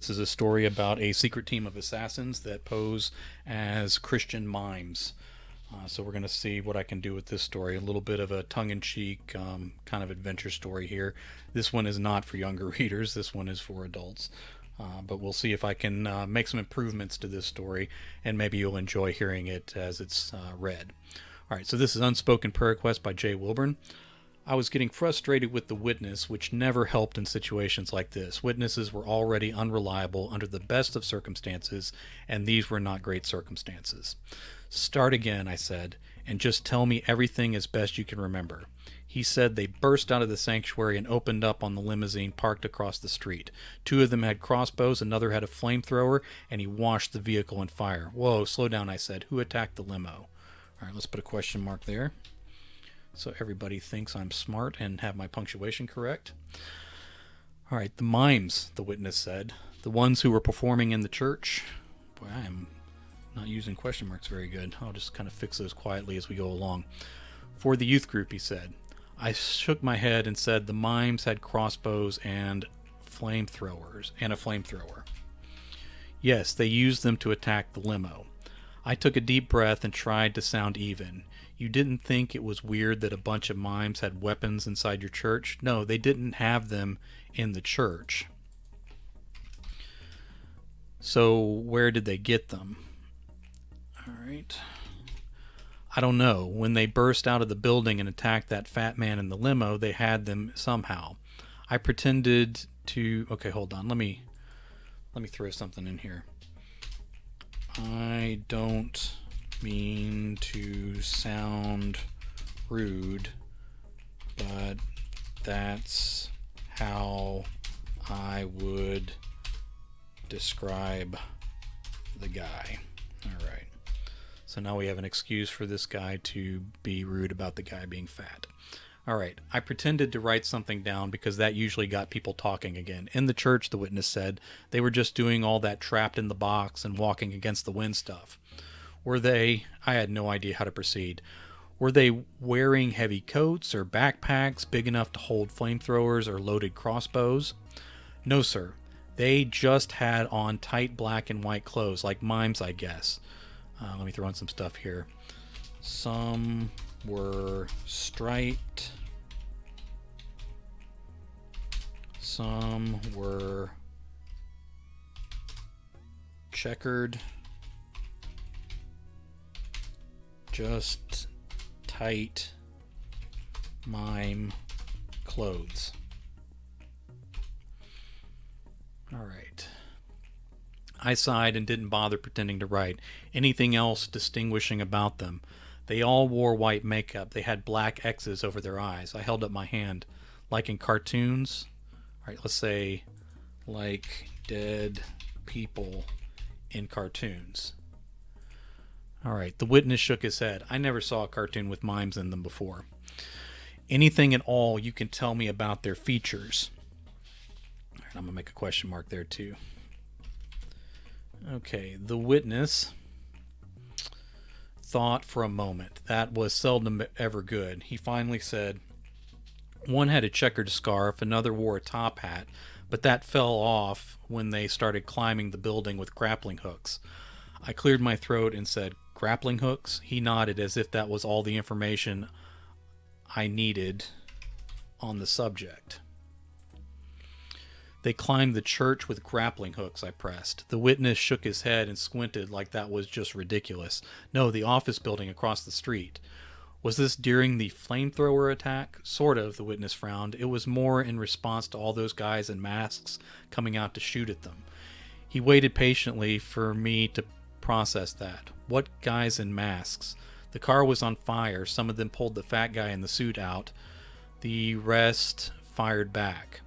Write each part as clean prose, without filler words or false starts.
This is a story about a secret team of assassins that pose as Christian mimes. So we're going to see what I can do with this story. A little bit of a tongue-in-cheek kind of adventure story here. This one is not for younger readers. This one is for adults. But we'll see if I can make some improvements to this story, and maybe you'll enjoy hearing it as it's read. All right, so this is Unspoken Prayer Request by J. Wilburn. I was getting frustrated with the witness, which never helped in situations like this. Witnesses were already unreliable under the best of circumstances, and these were not great circumstances. Start again, I said, and just tell me everything as best you can remember. He said they burst out of the sanctuary and opened up on the limousine parked across the street. Two of them had crossbows, another had a flamethrower, and he washed the vehicle in fire. Whoa, slow down, I said. Who attacked the limo? All right, let's put a question mark there, so everybody thinks I'm smart and have my punctuation correct. All right, the mimes, the witness said. The ones who were performing in the church. Boy, I am not using question marks very good. I'll just kind of fix those quietly as we go along. For the youth group, he said. I shook my head and said the mimes had crossbows and flamethrowers and a flamethrower. Yes, they used them to attack the limo. I took a deep breath and tried to sound even. You didn't think it was weird that a bunch of mimes had weapons inside your church? No, they didn't have them in the church. So where did they get them? All right. I don't know. When they burst out of the building and attacked that fat man in the limo, they had them somehow. I pretended to... Okay, hold on. Let me throw something in here. I don't mean to sound rude, but that's how I would describe the guy. All right. So now we have an excuse for this guy to be rude about the guy being fat. All right. I pretended to write something down because that usually got people talking again. In the church, the witness said, they were just doing all that trapped in the box and walking against the wind stuff. Were they... I had no idea how to proceed. Were they wearing heavy coats or backpacks big enough to hold flamethrowers or loaded crossbows? No, sir. They just had on tight black and white clothes, like mimes, I guess. Let me throw in some stuff here. Some were striped. Some were checkered. Just tight mime clothes. All right. I sighed and didn't bother pretending to write anything else distinguishing about them. They all wore white makeup. They had black X's over their eyes. I held up my hand. Like in cartoons. All right, let's say like dead people in cartoons. All right, the witness shook his head. I never saw a cartoon with mimes in them before. Anything at all you can tell me about their features? All right, I'm going to make a question mark there too. Okay, the witness thought for a moment. That was seldom ever good. He finally said, one had a checkered scarf, another wore a top hat, but that fell off when they started climbing the building with grappling hooks. I cleared my throat and said, grappling hooks? He nodded as if that was all the information I needed on the subject. They climbed the church with grappling hooks, I pressed. The witness shook his head and squinted like that was just ridiculous. No, the office building across the street. Was this during the flamethrower attack? Sort of, the witness frowned. It was more in response to all those guys in masks coming out to shoot at them. He waited patiently for me to process that. What guys in masks? The car was on fire. Some of them pulled the fat guy in the suit out. The rest fired back.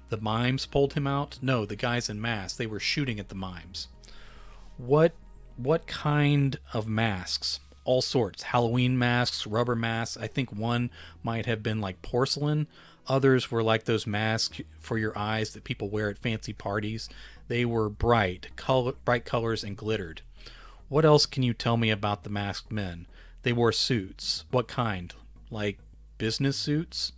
The mimes pulled him out? No, the guys in masks. They were shooting at the mimes. What kind of masks? All sorts. Halloween masks, rubber masks. I think one might have been like porcelain. Others were like those masks for your eyes that people wear at fancy parties. They were bright colors and glittered. What else can you tell me about the masked men? They wore suits. What kind? Like business suits?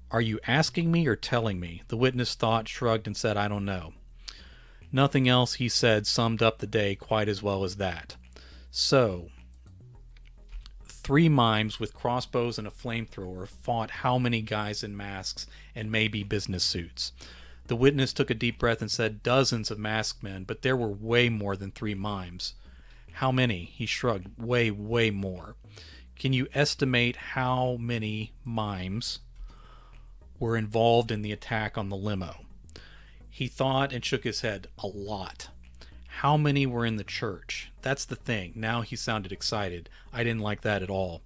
Are you asking me or telling me? The witness thought, shrugged, and said, I don't know. Nothing else he said summed up the day quite as well as that. So, three mimes with crossbows and a flamethrower fought how many guys in masks and maybe business suits? The witness took a deep breath and said dozens of masked men, but there were way more than three mimes. How many? He shrugged. Way, way more. Can you estimate how many mimes were involved in the attack on the limo? He thought and shook his head. A lot. How many were in the church? That's the thing. Now he sounded excited. I didn't like that at all.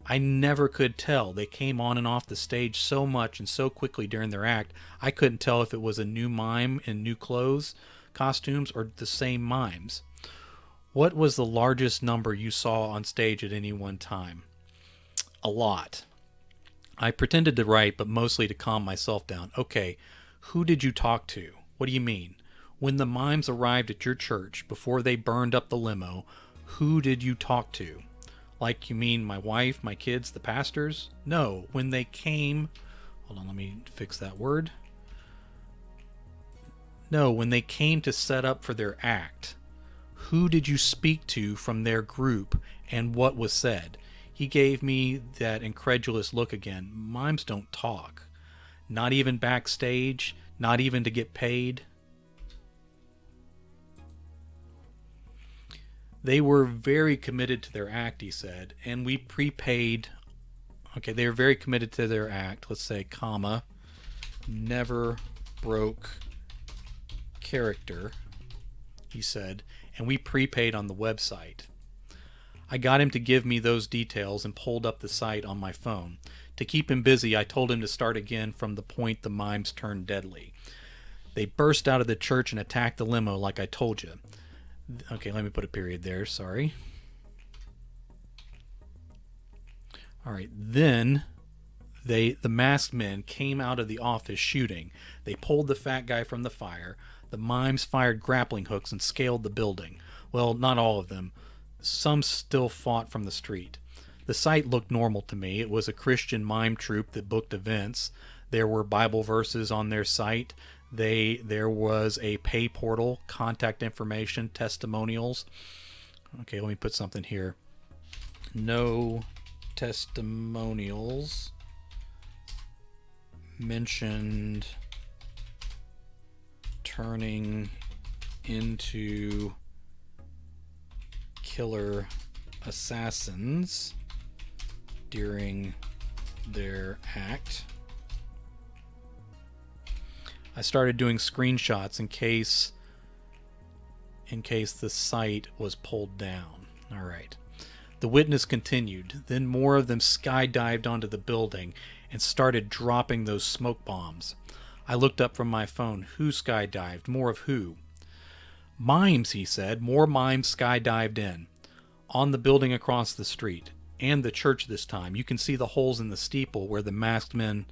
I never could tell. They came on and off the stage so much and so quickly during their act, I couldn't tell if it was a new mime in new clothes, costumes, or the same mimes. What was the largest number you saw on stage at any one time? A lot. I pretended to write, but mostly to calm myself down. Okay, who did you talk to? What do you mean? When the mimes arrived at your church, before they burned up the limo, who did you talk to? Like, you mean my wife, my kids, the pastors? No, when they came... Hold on, let me fix that word. No, when they came to set up for their act. Who did you speak to from their group, and what was said? He gave me that incredulous look again. Mimes don't talk. Not even backstage, not even to get paid. They were very committed to their act, he said, and we prepaid. Okay, they were very committed to their act. Let's say, comma, never broke character, he said, and we prepaid on the website. I got him to give me those details and pulled up the site on my phone. To keep him busy, I told him to start again from the point the mimes turned deadly. They burst out of the church and attacked the limo like I told you. Okay, let me put a period there, sorry. Alright, then the masked men came out of the office shooting. They pulled the fat guy from the fire. The mimes fired grappling hooks and scaled the building. Well, not all of them. Some still fought from the street. The site looked normal to me. It was a Christian mime troupe that booked events. There were Bible verses on their site. There was a pay portal, contact information, testimonials. Okay, let me put something here. No testimonials mentioned turning into killer assassins during their act. I started doing screenshots in case the site was pulled down. All right. The witness continued. Then more of them skydived onto the building and started dropping those smoke bombs. I looked up from my phone. Who skydived? More of who? Mimes, he said. More mimes skydived in. On the building across the street. And the church this time. You can see the holes in the steeple where the masked men...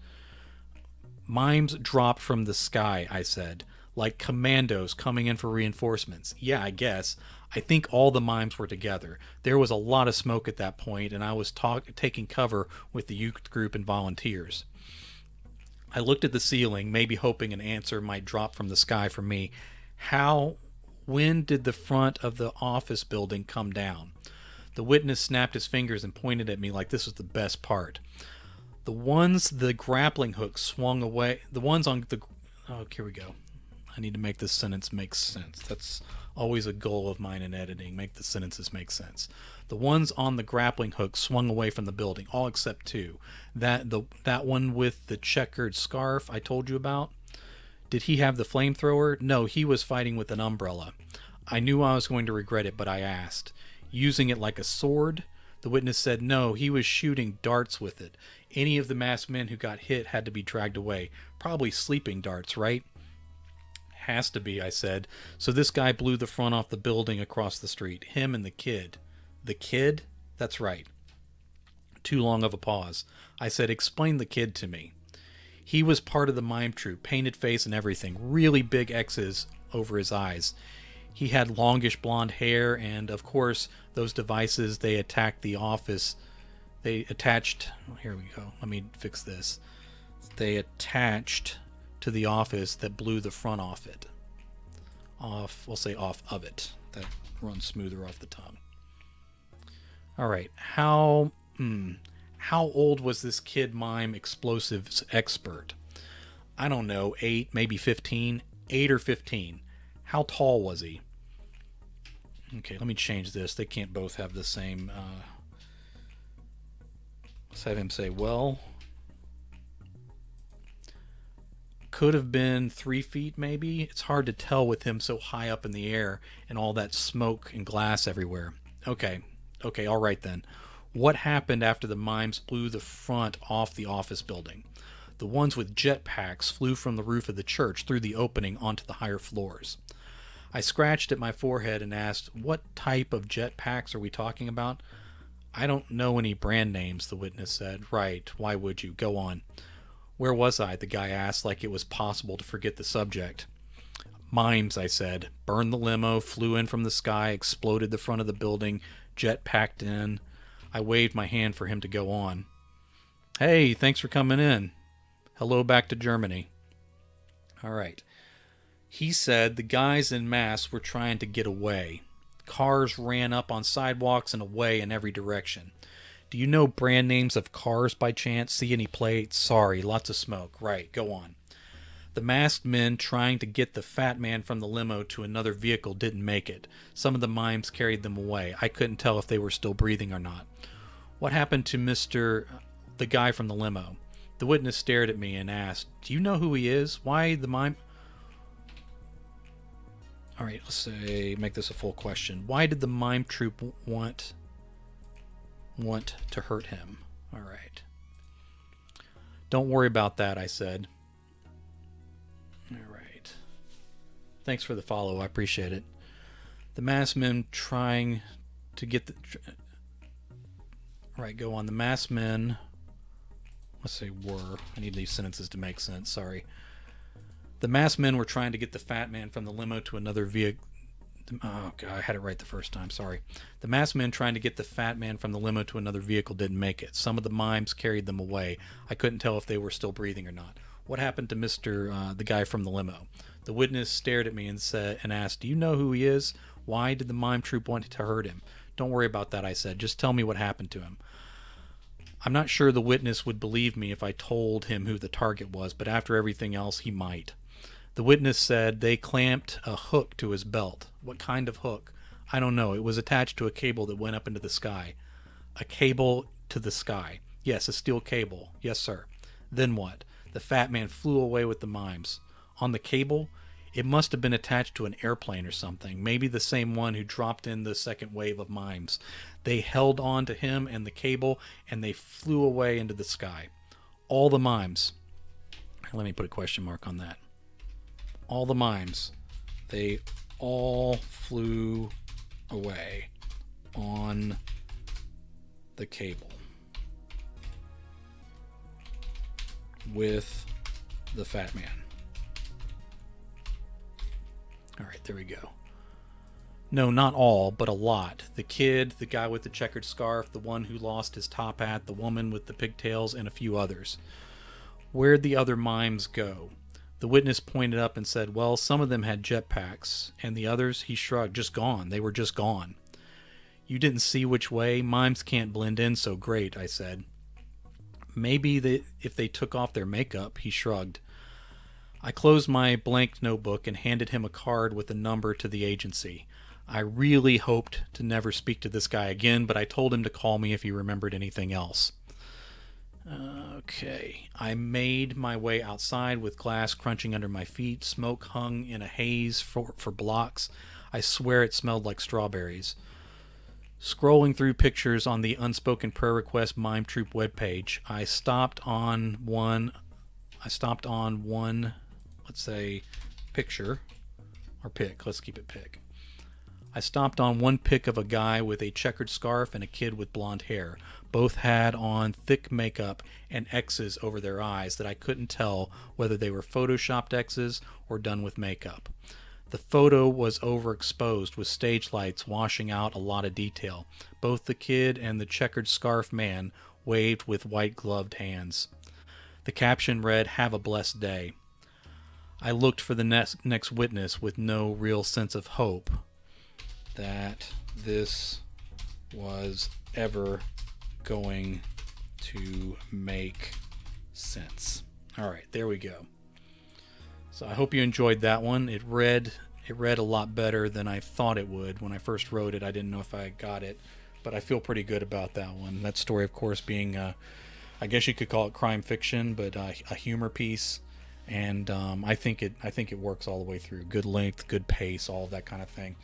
Mimes dropped from the sky, I said. Like commandos coming in for reinforcements. Yeah, I guess. I think all the mimes were together. There was a lot of smoke at that point, and I was taking cover with the youth group and volunteers. I looked at the ceiling, maybe hoping an answer might drop from the sky for me. When did the front of the office building come down? The witness snapped his fingers and pointed at me like this was the best part. The grappling hook swung away. The ones on the... Oh, here we go. I need to make this sentence make sense. That's always a goal of mine in editing. Make the sentences make sense. The ones on the grappling hook swung away from the building, all except two. That one with the checkered scarf I told you about. Did he have the flamethrower? No, he was fighting with an umbrella. I knew I was going to regret it, but I asked. Using it like a sword? The witness said no, he was shooting darts with it. Any of the masked men who got hit had to be dragged away. Probably sleeping darts, right? Has to be, I said. So this guy blew the front off the building across the street. Him and the kid. The kid? That's right. Too long of a pause. I said, explain the kid to me. He was part of the mime troupe, painted face and everything. Really big X's over his eyes. He had longish blonde hair, and of course, those devices they attacked the office. They attached... Here we go. Let me fix this. They attached to the office that blew the front off it. off, we'll say off of it. That runs smoother off the tongue. All right. How old was this kid mime explosives expert? I don't know, 8, maybe 15. 8 or 15. How tall was he? Okay, let me change this. They can't both have the same. Let's have him say, well, could have been 3 feet maybe. It's hard to tell with him so high up in the air and all that smoke and glass everywhere. Okay, all right then. What happened after the mimes blew the front off the office building? The ones with jetpacks flew from the roof of the church through the opening onto the higher floors. I scratched at my forehead and asked, what type of jetpacks are we talking about? I don't know any brand names, the witness said. Right, why would you? Go on. Where was I? The guy asked, like it was possible to forget the subject. Mimes, I said. Burned the limo, flew in from the sky, exploded the front of the building, jet packed in. I waved my hand for him to go on. Hey, thanks for coming in. Hello back to Germany. All right. He said the guys en masse were trying to get away. Cars ran up on sidewalks and away in every direction. Do you know brand names of cars by chance? See any plates? Sorry, lots of smoke. Right, go on. The masked men trying to get the fat man from the limo to another vehicle didn't make it. Some of the mimes carried them away. I couldn't tell if they were still breathing or not. What happened to the guy from the limo? The witness stared at me and asked, do you know who he is? Why the mime... All right, let's say, make this a full question. Why did the mime troupe want to hurt him? All right. Don't worry about that, I said. All right. Thanks for the follow. I appreciate it. The masked men trying to get the... All right, go on. The masked men... Let's say were. I need these sentences to make sense. Sorry. The masked men were trying to get the fat man from the limo to another vehicle. Oh, God, I had it right the first time. Sorry. The masked men trying to get the fat man from the limo to another vehicle didn't make it. Some of the mimes carried them away. I couldn't tell if they were still breathing or not. What happened to the guy from the limo? The witness stared at me and asked, do you know who he is? Why did the mime troupe want to hurt him? Don't worry about that, I said. Just tell me what happened to him. I'm not sure the witness would believe me if I told him who the target was, but after everything else, he might. The witness said they clamped a hook to his belt. What kind of hook? I don't know. It was attached to a cable that went up into the sky. A cable to the sky. Yes, a steel cable. Yes, sir. Then what? The fat man flew away with the mimes. On the cable? It must have been attached to an airplane or something. Maybe the same one who dropped in the second wave of mimes. They held on to him and the cable, and they flew away into the sky. All the mimes. Let me put a question mark on that. All the mimes. They all flew away on the cable with the fat man. All right, there we go. No, not all, but a lot. The kid, the guy with the checkered scarf, the one who lost his top hat, the woman with the pigtails, and a few others. Where'd the other mimes go? The witness pointed up and said, well, some of them had jetpacks, and the others, he shrugged, just gone. They were just gone. You didn't see which way? Mimes can't blend in so great, I said. Maybe if they took off their makeup, he shrugged. I closed my blank notebook and handed him a card with a number to the agency. I really hoped to never speak to this guy again, but I told him to call me if he remembered anything else. Okay. I made my way outside with glass crunching under my feet. Smoke hung in a haze for blocks. I swear it smelled like strawberries. Scrolling through pictures on the Unspoken Prayer Request Mime Troop webpage, I stopped on one, let's say, picture, or pic. Let's keep it pic. I stopped on one pic of a guy with a checkered scarf and a kid with blonde hair. Both had on thick makeup and X's over their eyes that I couldn't tell whether they were photoshopped X's or done with makeup. The photo was overexposed with stage lights washing out a lot of detail. Both the kid and the checkered scarf man waved with white gloved hands. The caption read, "Have a blessed day." I looked for the next witness with no real sense of hope that this was ever going to make sense. All right, there we go. So I hope you enjoyed that one. It read a lot better than I thought it would. When I first wrote it, I didn't know if I got it, but I feel pretty good about that one. That story, of course, being I guess you could call it crime fiction, but a humor piece, and I think it works all the way through. Good length, good pace, all of that kind of thing.